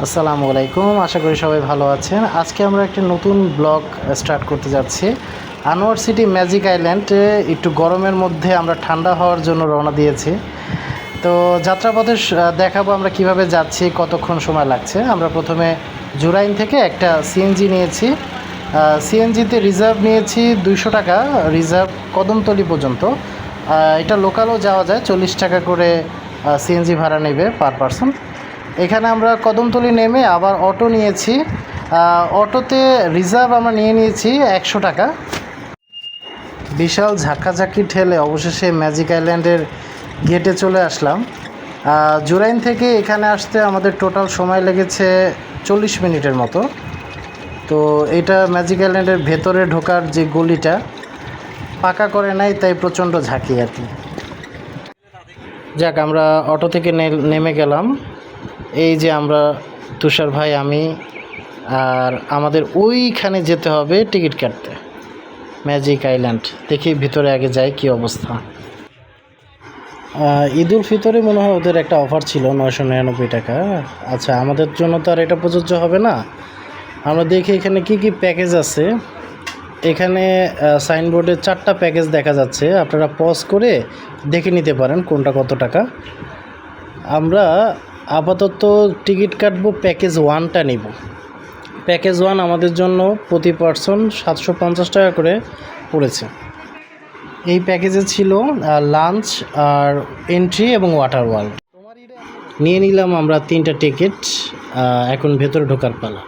আসসালামু আলাইকুম, আশা করি সবাই ভালো আছেন। আজকে আমরা একটা নতুন ব্লগ স্টার্ট করতে যাচ্ছি। আনোয়ার সিটি ম্যাজিক আইল্যান্ডে একটু গরমের মধ্যে আমরা ঠান্ডা হওয়ার জন্য রওনা দিয়েছি। তো যাত্রাপথে দেখাবো আমরা কিভাবে যাচ্ছি, কতক্ষণ সময় লাগছে। আমরা প্রথমে জুরাইন থেকে একটা সিএনজি নিয়েছি। সিএনজিতে রিজার্ভ নিয়েছি 200 টাকা, রিজার্ভ কদমতলি পর্যন্ত। এটা লোকালও যাওয়া যায়, 40 টাকা করে সিএনজি ভাড়া নেবে পার পারসন। এখানে আমরা কদমতলি নেমে আবার অটো নিয়েছি। অটোতে রিজার্ভ আমরা নিয়েছি 100 টাকা। বিশাল ঝাঁকাঝাঁকি ঠেলে অবশেষে ম্যাজিক আইল্যান্ডের গেটে চলে আসলাম। জুরাইন থেকে এখানে আসতে আমাদের টোটাল সময় লেগেছে 40 মিনিটের মতো। তো এটা ম্যাজিক আইল্যান্ডের ভেতরে ঢোকার যে গলিটা পাকা করে নাই, তাই প্রচণ্ড ঝাঁকি আর কি। যাক, আমরা অটো থেকে নেমে গেলাম। এই যে আমরা, তুষার ভাই, আমি, আর আমাদের ওইখানে যেতে হবে টিকিট কাটতে, ম্যাজিক আইল্যান্ড। দেখি ভিতরে আগে যাই কি অবস্থা। ঈদ উল ফিতরে মনে হয় ওদের একটা অফার ছিল 999 টাকা। আচ্ছা, আমাদের জন্য তো আর এটা প্রযোজ্য হবে না। আমরা দেখি এখানে কি কি প্যাকেজ আছে। এখানে সাইনবোর্ডে 4টা প্যাকেজ দেখা যাচ্ছে, আপনারা পজ করে দেখে নিতে পারেন কোনটা কত টাকা। আমরা আপাতত টিকিট কাটবো প্যাকেজ 1টা নিব। প্যাকেজ 1 আমাদের জন্য প্রতি পার্সন 750 টাকা করে পড়েছে। এই প্যাকেজে ছিল লাঞ্চ আর এন্ট্রি এবং ওয়াটার ওয়ার্ল্ড। নিয়ে নিলাম আমরা 3টা টিকিট। এখন ভেতরে ঢোকার পালা।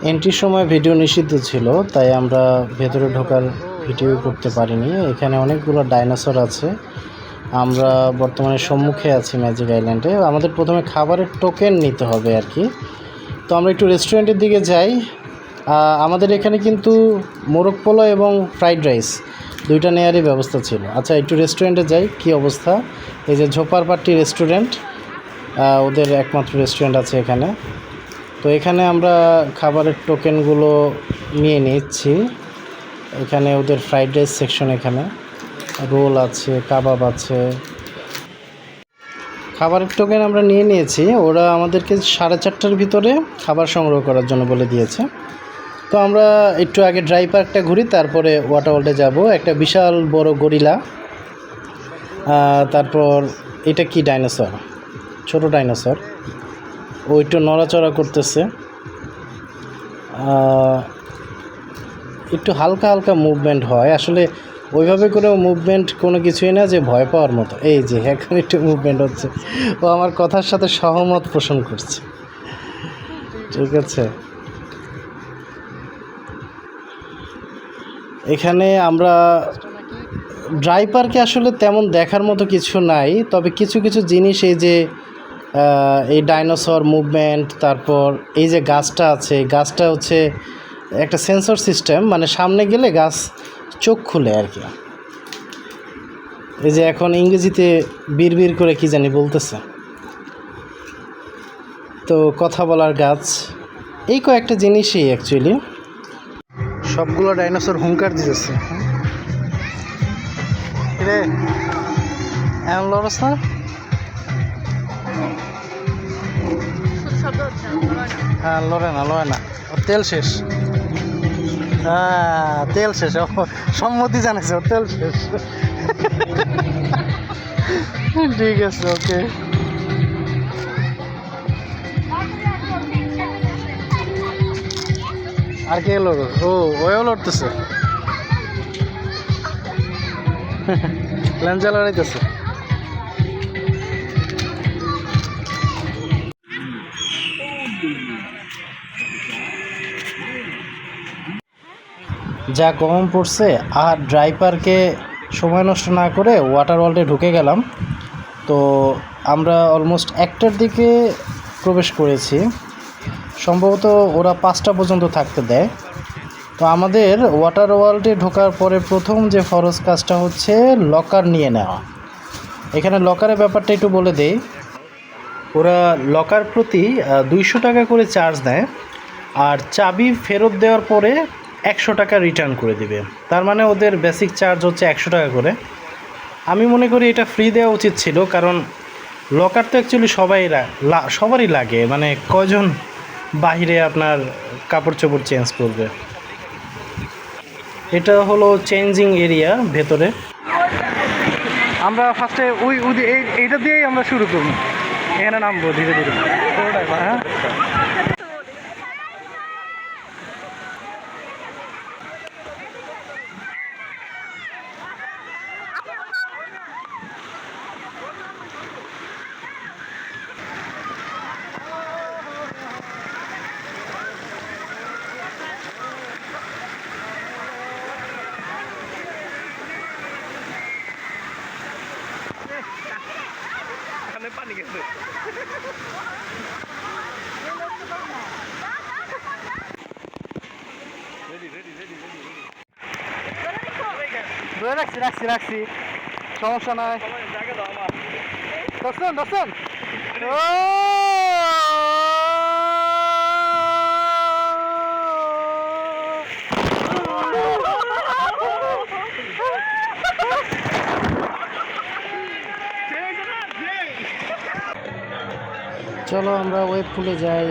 এন্ট্রির সময় ভিডিও নিষিদ্ধ ছিল, তাই আমরা ভেতরে ঢোকার ভিডিও করতে পারিনি। এখানে অনেকগুলো ডাইনোসর আছে। আমরা বর্তমানে সম্মুখে আছি ম্যাজিক আইল্যান্ডে। আমাদের প্রথমে খাবারের টোকেন নিতে হবে আর কি। তো আমরা একটু রেস্টুরেন্টের দিকে যাই। আমাদের এখানে কিন্তু মোরগ পোলাও এবং ফ্রাইড রাইস 2টা নেয়ারই ব্যবস্থা ছিল। আচ্ছা, একটু রেস্টুরেন্টে যাই কি অবস্থা। এই যে ঝোপারপাট্টি রেস্টুরেন্ট, ওদের একমাত্র রেস্টুরেন্ট আছে এখানে। তো এখানে আমরা খাবারের টোকেনগুলো নিয়ে নিচ্ছি। এখানে ওদের ফ্রাইড রাইস সেকশন, এখানে রোল আছে, কাবাব আছে। খাবারের টোকেন আমরা নিয়ে নিয়েছি। ওরা আমাদেরকে 4:30টার ভিতরে খাবার সংগ্রহ করার জন্য বলে দিয়েছে। তো আমরা একটু আগে ড্রাই পার্কটা ঘুরি, তারপরে ওয়াটার ওয়ার্ল্ডে যাব। একটা বিশাল বড় গরিলা, তারপর এটা কি ডাইনোসর, ছোট ডাইনোসর, ও একটু নড়াচড়া করতেছে। একটু হালকা হালকা মুভমেন্ট হয়, আসলে ওইভাবে করে মুভমেন্ট কোনো কিছুই না যে ভয় পাওয়ার মতো। এই যে এখন একটু মুভমেন্ট হচ্ছে, ও আমার কথার সাথে সহমত পোষণ করছে। ঠিক আছে, এখানে আমরা ড্রাই পার্কে আসলে তেমন দেখার মতো কিছু নাই, তবে কিছু কিছু জিনিস, এই যে এই ডাইনোসর মুভমেন্ট, তারপর এই যে গাছটা আছে, গাছটা হচ্ছে একটা সেন্সর সিস্টেম, মানে সামনে গেলে গাছ চোখ খুলে আর কি। এই যে এখন ইংরেজিতে বিড়বিড় করে কি জানি বলতেছে। তো কথা বলার গাছ, এই কয়েকটা জিনিসই অ্যাকচুয়ালি। সবগুলো ডাইনোসর হুঙ্কার দিতেছে। রে এমন লড়স না, হ্যাঁ লড়ে না, লড়ে না, ওর তেল শেষ। হ্যাঁ তেল শেষ, সম্মতি জানাচ্ছে ওর তেল শেষ। ঠিক আছে, ওকে। আর কে লড়ো? ওও লড়তেছে, ল্যাঞ্জা লড়াইতেছে। যা গরম পড়ছে, আর ড্রাই পার্কে সময় নষ্ট না করে ওয়াটার ওয়ার্ল্ডে ঢুকে গেলাম। তো আমরা অলমোস্ট 1টার দিকে প্রবেশ করেছি, সম্ভবত ওরা 5টা পর্যন্ত থাকতে দেয়। তো আমাদের ওয়াটার ওয়ার্ল্ডে ঢোকার পরে প্রথম যে ফরজ কাজটা হচ্ছে লকার নিয়ে নেওয়া। এখানে লকারের ব্যাপারটা একটু বলে দেই। ওরা লকার প্রতি 200 টাকা করে চার্জ নেয়, আর চাবি ফেরত দেওয়ার পরে 100 টাকা রিটার্ন করে দিবে। তার মানে ওদের বেসিক চার্জ হচ্ছে 100 টাকা করে। আমি মনে করি এটা ফ্রি দেওয়া উচিত ছিল, কারণ লকার তো অ্যাকচুয়ালি সবারই লাগে, মানে কয়জন বাহিরে আপনার কাপড় চোপড় চেঞ্জ করবে। এটা হলো চেঞ্জিং এরিয়া ভেতরে। আমরা ফার্স্টে এইটা দিয়েই আমরা শুরু করবো, এখানে নামবো ধীরে ধীরে। হ্যাঁ পানি গেছে। রাখছি সমস্যা নাই। দর্শন চলো আমরা ওয়েব পুলে যাই।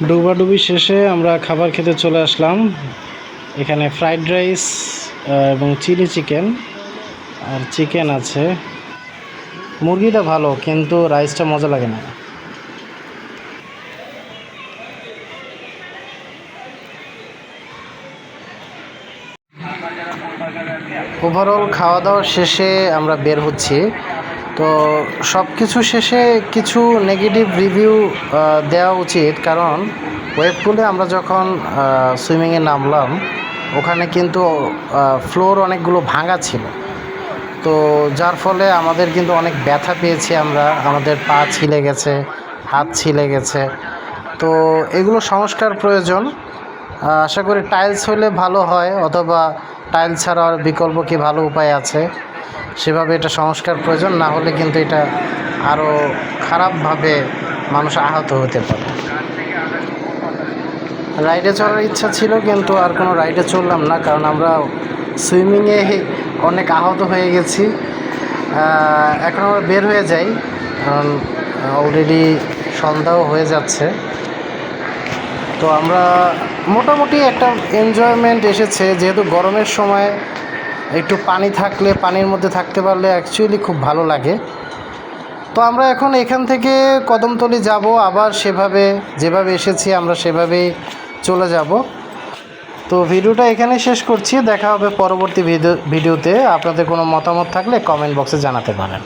ডুবাডুবি শেষে আমরা খাবার খেতে চলে আসলাম। এখানে ফ্রাইড রাইস এবং চিলি চিকেন আর চিকেন আছে। মুরগিটা ভালো কিন্তু রাইসটা মজা লাগে না। ওভারঅল খাওয়া দাওয়া শেষে আমরা বের হচ্ছি। তো সব কিছু শেষে কিছু নেগেটিভ রিভিউ দেওয়া উচিত, কারণ ওয়েব পুলে আমরা যখন সুইমিংয়ে নামলাম ওখানে কিন্তু ফ্লোর অনেকগুলো ভাঙা ছিল। তো যার ফলে আমাদের কিন্তু অনেক ব্যথা পেয়েছি আমরা, আমাদের পা ছিলে গেছে, হাত ছিলে গেছে। তো এগুলো সংস্কার প্রয়োজন। আশা করি টাইলস হলে ভালো হয়, অথবা টাইলস ছাড়া আর বিকল্প কি ভালো উপায় আছে, সেভাবে এটা সংস্কার প্রয়োজন। না হলে কিন্তু এটা আরও খারাপভাবে মানুষ আহত হতে পারে। রাইডে চড়ার ইচ্ছা ছিল কিন্তু আর কোনো রাইডে চললাম না, কারণ আমরা সুইমিংয়ে অনেক আহত হয়ে গেছি। এখন আমরা বের হয়ে যাই, কারণ অলরেডি সন্ধ্যাও হয়ে যাচ্ছে। তো আমরা মোটামুটি একটা এনজয়মেন্ট এসেছে, যেহেতু গরমের সময় একটু পানি থাকলে, পানির মধ্যে থাকতে পারলে অ্যাকচুয়ালি খুব ভালো লাগে। তো আমরা এখন এখান থেকে কদমতলী যাব, আবার যেভাবে এসেছি আমরা সেভাবেই চলে যাব। তো ভিডিওটা এখানে শেষ করছি, দেখা হবে পরবর্তী ভিডিওতে। আপনাদের কোনো মতামত থাকলে কমেন্ট বক্সে জানাতে পারেন।